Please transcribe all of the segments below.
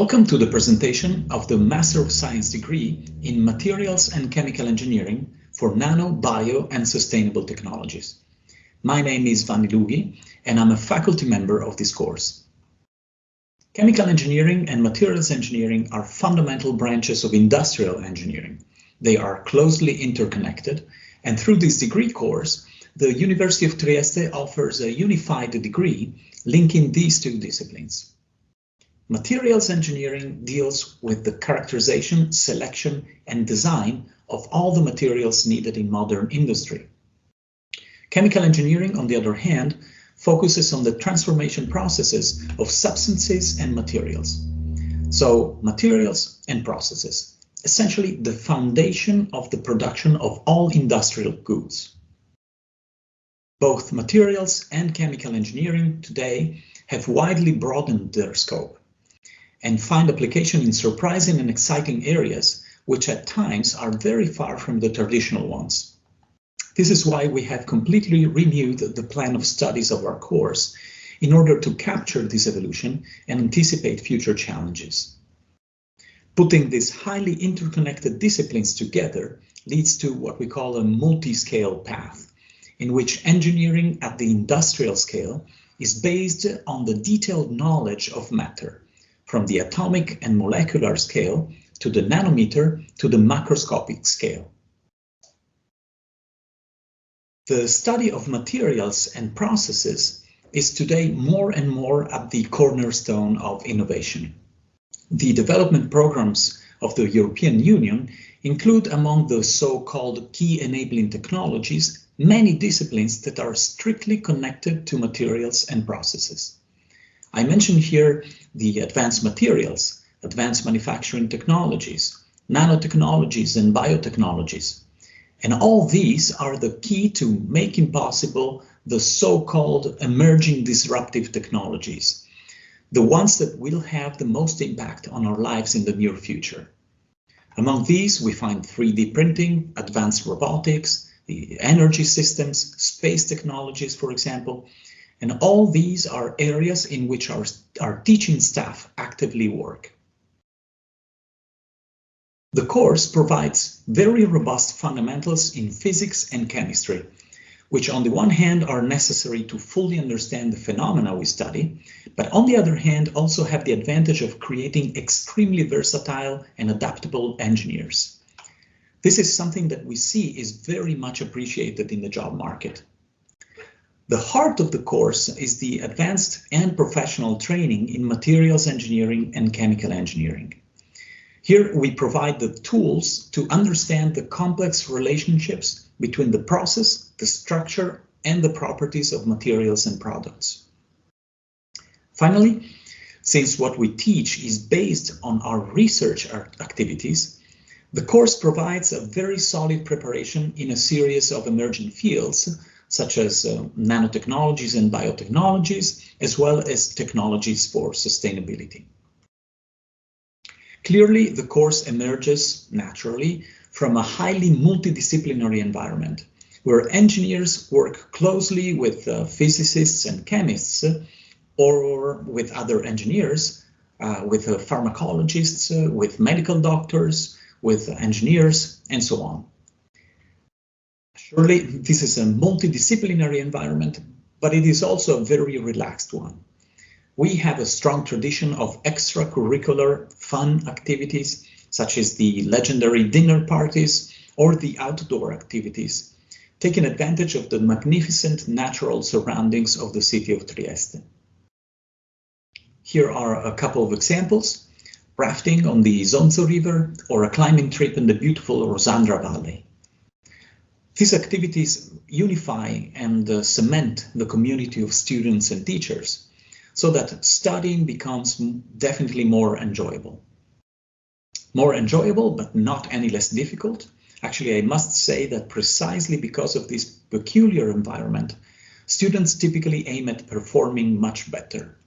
Welcome to the presentation of the Master of Science degree in Materials and Chemical Engineering for Nano, Bio and Sustainable Technologies. My name is Vanni Lughi and I'm a faculty member of this course. Chemical engineering and materials engineering are fundamental branches of industrial engineering. They are closely interconnected, and through this degree course, the University of Trieste offers a unified degree linking these two disciplines. Materials engineering deals with the characterization, selection, and design of all the materials needed in modern industry. Chemical engineering, on the other hand, focuses on the transformation processes of substances and materials. So, materials and processes, essentially the foundation of the production of all industrial goods. Both materials and chemical engineering today have widely broadened their scope and find application in surprising and exciting areas, which at times are very far from the traditional ones. This is why we have completely renewed the plan of studies of our course in order to capture this evolution and anticipate future challenges. Putting these highly interconnected disciplines together leads to what we call a multi-scale path, in which engineering at the industrial scale is based on the detailed knowledge of matter, from the atomic and molecular scale to the nanometer to the macroscopic scale. The study of materials and processes is today more and more at the cornerstone of innovation. The development programs of the European Union include among the so-called key enabling technologies many disciplines that are strictly connected to materials and processes. I mention here the advanced materials, advanced manufacturing technologies, nanotechnologies and biotechnologies. And all these are the key to making possible the so-called emerging disruptive technologies, the ones that will have the most impact on our lives in the near future. Among these, we find 3D printing, advanced robotics, the energy systems, space technologies, for example, and all these are areas in which our teaching staff actively work. The course provides very robust fundamentals in physics and chemistry, which on the one hand are necessary to fully understand the phenomena we study, but on the other hand also have the advantage of creating extremely versatile and adaptable engineers. This is something that we see is very much appreciated in the job market. The heart of the course is the advanced and professional training in materials engineering and chemical engineering. Here we provide the tools to understand the complex relationships between the process, the structure, and the properties of materials and products. Finally, since what we teach is based on our research activities, the course provides a very solid preparation in a series of emerging fields such as nanotechnologies and biotechnologies, as well as technologies for sustainability. Clearly, the course emerges naturally from a highly multidisciplinary environment, where engineers work closely with physicists and chemists, or with other engineers, with pharmacologists, with medical doctors, with engineers, and so on. Surely, this is a multidisciplinary environment, but it is also a very relaxed one. We have a strong tradition of extracurricular fun activities, such as the legendary dinner parties or the outdoor activities, taking advantage of the magnificent natural surroundings of the city of Trieste. Here are a couple of examples: rafting on the Isonzo River or a climbing trip in the beautiful Rosandra Valley. These activities unify and cement the community of students and teachers, so that studying becomes definitely more enjoyable. More enjoyable, but not any less difficult. Actually, I must say that precisely because of this peculiar environment, students typically aim at performing much better.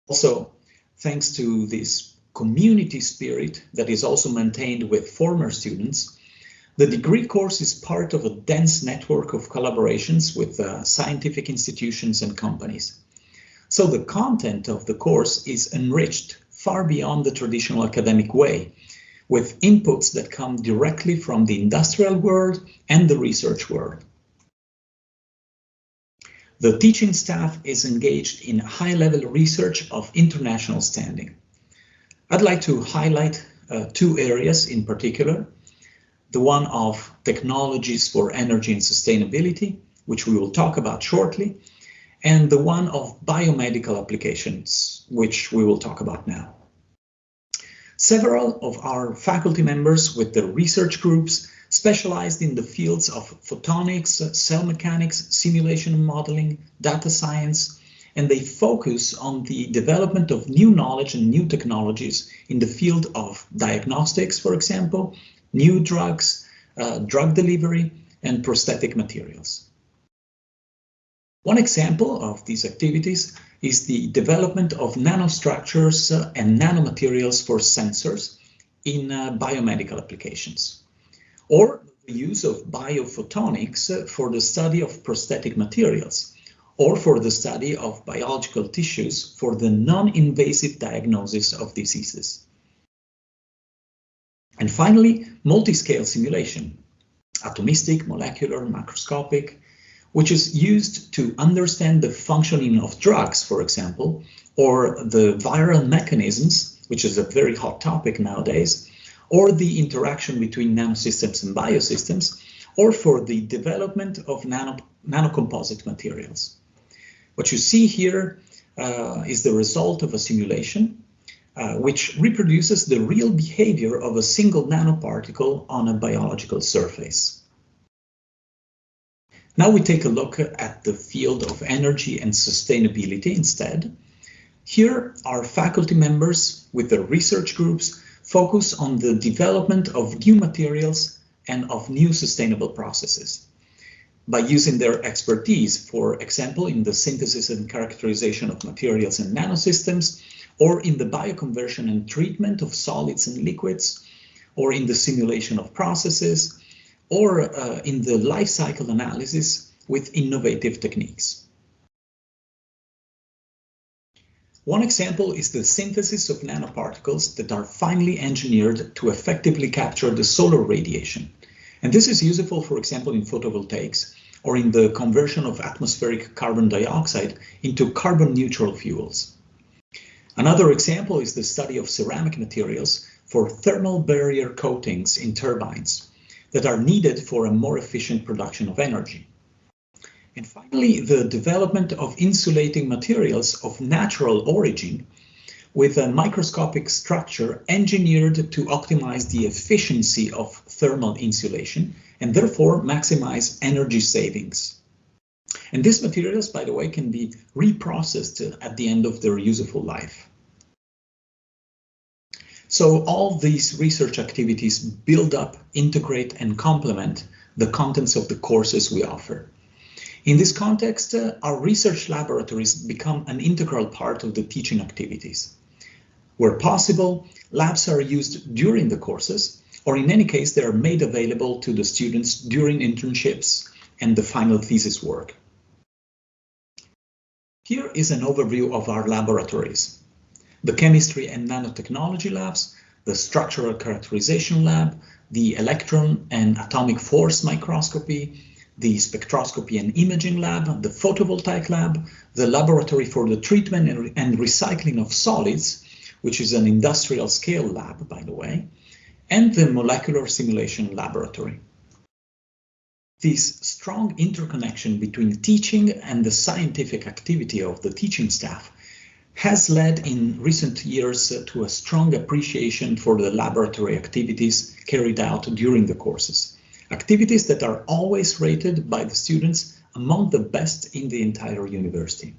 Also, thanks to this community spirit that is also maintained with former students, the degree course is part of a dense network of collaborations with scientific institutions and companies. So the content of the course is enriched far beyond the traditional academic way, with inputs that come directly from the industrial world and the research world. The teaching staff is engaged in high-level research of international standing. I'd like to highlight two areas in particular, the one of technologies for energy and sustainability, which we will talk about shortly, and the one of biomedical applications, which we will talk about now. Several of our faculty members with their research groups specialized in the fields of photonics, cell mechanics, simulation and modeling, data science, and they focus on the development of new knowledge and new technologies in the field of diagnostics, for example, new drugs, drug delivery, and prosthetic materials. One example of these activities is the development of nanostructures and nanomaterials for sensors in biomedical applications, or the use of biophotonics for the study of prosthetic materials, or for the study of biological tissues for the non-invasive diagnosis of diseases. And finally, multi-scale simulation, atomistic, molecular, macroscopic, which is used to understand the functioning of drugs, for example, or the viral mechanisms, which is a very hot topic nowadays, or the interaction between nanosystems and biosystems, or for the development of nanocomposite materials. What you see here is the result of a simulation which reproduces the real behavior of a single nanoparticle on a biological surface. Now we take a look at the field of energy and sustainability instead. Here, our faculty members with their research groups focus on the development of new materials and of new sustainable processes. By using their expertise, for example, in the synthesis and characterization of materials and nanosystems, or in the bioconversion and treatment of solids and liquids, or in the simulation of processes, or in the life cycle analysis with innovative techniques. One example is the synthesis of nanoparticles that are finely engineered to effectively capture the solar radiation. And this is useful, for example, in photovoltaics or in the conversion of atmospheric carbon dioxide into carbon neutral fuels. Another example is the study of ceramic materials for thermal barrier coatings in turbines that are needed for a more efficient production of energy. And finally, the development of insulating materials of natural origin with a microscopic structure engineered to optimize the efficiency of thermal insulation and therefore maximize energy savings. And these materials, by the way, can be reprocessed at the end of their useful life. So all these research activities build up, integrate, and complement the contents of the courses we offer. In this context, our research laboratories become an integral part of the teaching activities. Where possible, labs are used during the courses, or in any case, they are made available to the students during internships and the final thesis work. Here is an overview of our laboratories. The chemistry and nanotechnology labs, the structural characterization lab, the electron and atomic force microscopy, the spectroscopy and imaging lab, the photovoltaic lab, the laboratory for the treatment and recycling of solids, which is an industrial scale lab, by the way, and the molecular simulation laboratory. This strong interconnection between teaching and the scientific activity of the teaching staff has led in recent years to a strong appreciation for the laboratory activities carried out during the courses. Activities that are always rated by the students among the best in the entire university.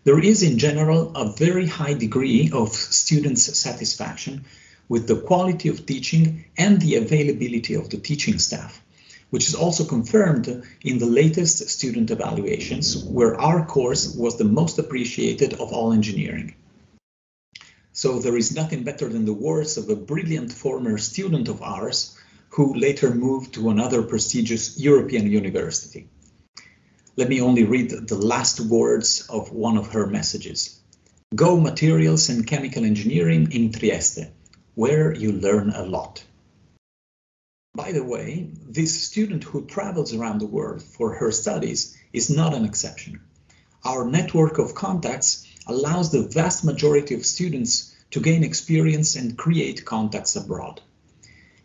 There is in general a very high degree of students' satisfaction with the quality of teaching and the availability of the teaching staff, which is also confirmed in the latest student evaluations, where our course was the most appreciated of all engineering. So there is nothing better than the words of a brilliant former student of ours who later moved to another prestigious European university. Let me only read the last words of one of her messages. Go Materials and Chemical Engineering in Trieste, where you learn a lot. By the way, this student who travels around the world for her studies is not an exception. Our network of contacts allows the vast majority of students to gain experience and create contacts abroad.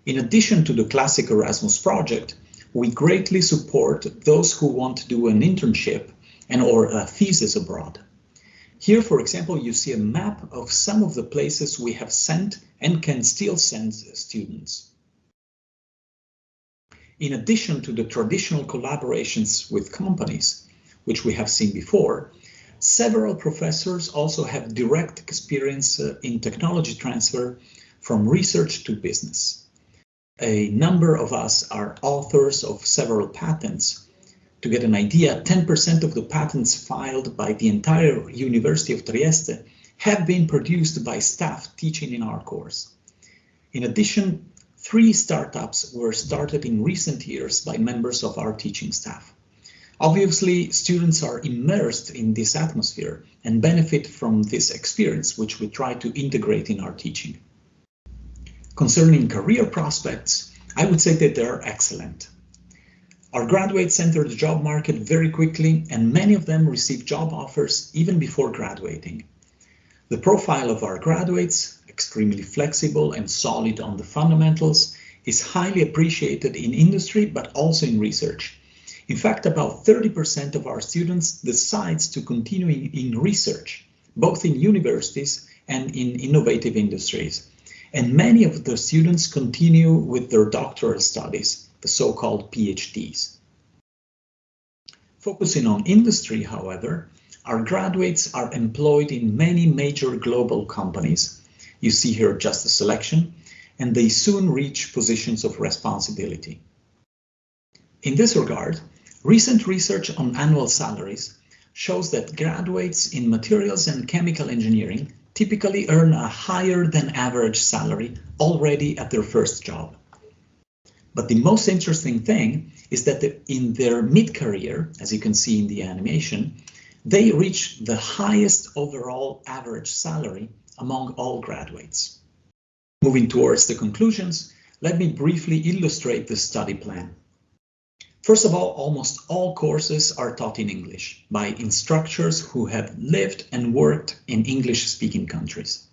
In addition to the classic Erasmus project, we greatly support those who want to do an internship or a thesis abroad. Here, for example, you see a map of some of the places we have sent and can still send students. In addition to the traditional collaborations with companies, which we have seen before, several professors also have direct experience in technology transfer from research to business. A number of us are authors of several patents. To get an idea, 10% of the patents filed by the entire University of Trieste have been produced by staff teaching in our course. In addition, 3 startups were started in recent years by members of our teaching staff. Obviously, students are immersed in this atmosphere and benefit from this experience, which we try to integrate in our teaching. Concerning career prospects, I would say that they are excellent. Our graduates enter the job market very quickly, and many of them receive job offers even before graduating. The profile of our graduates, extremely flexible and solid on the fundamentals, is highly appreciated in industry but also in research. In fact, about 30% of our students decides to continue in research, both in universities and in innovative industries. And many of the students continue with their doctoral studies, the so-called PhDs. Focusing on industry, however, our graduates are employed in many major global companies. You see here just a selection, and they soon reach positions of responsibility. In this regard, recent research on annual salaries shows that graduates in materials and chemical engineering typically earn a higher than average salary already at their first job. But the most interesting thing is that in their mid-career, as you can see in the animation, they reach the highest overall average salary among all graduates. Moving towards the conclusions, let me briefly illustrate the study plan. First of all, almost all courses are taught in English by instructors who have lived and worked in English-speaking countries.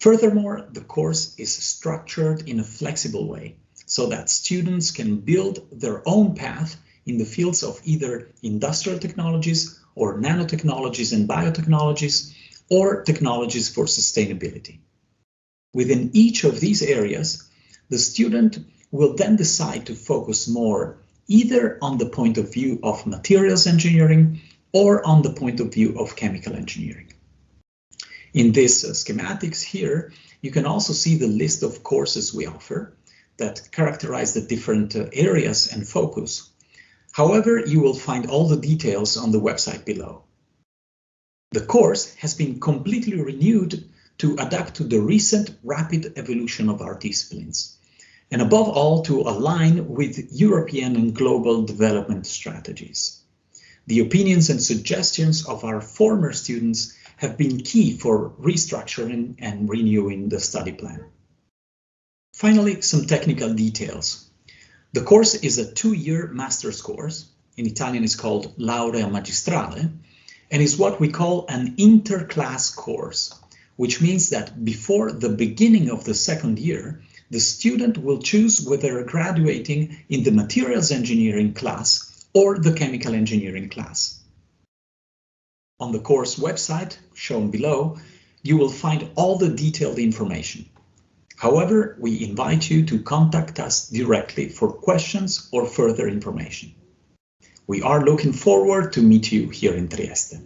Furthermore, the course is structured in a flexible way, so that students can build their own path in the fields of either industrial technologies or nanotechnologies and biotechnologies, or technologies for sustainability. Within each of these areas, the student will then decide to focus more either on the point of view of materials engineering or on the point of view of chemical engineering. In this schematics here, you can also see the list of courses we offer that characterize the different areas and focus. However, you will find all the details on the website below. The course has been completely renewed to adapt to the recent rapid evolution of our disciplines, and above all to align with European and global development strategies. The opinions and suggestions of our former students have been key for restructuring and renewing the study plan. Finally, some technical details. The course is a 2-year master's course. In Italian it's called Laurea magistrale, and is what we call an interclass course, which means that before the beginning of the second year, the student will choose whether graduating in the materials engineering class or the chemical engineering class. On the course website, shown below, you will find all the detailed information. However, we invite you to contact us directly for questions or further information. We are looking forward to meet you here in Trieste.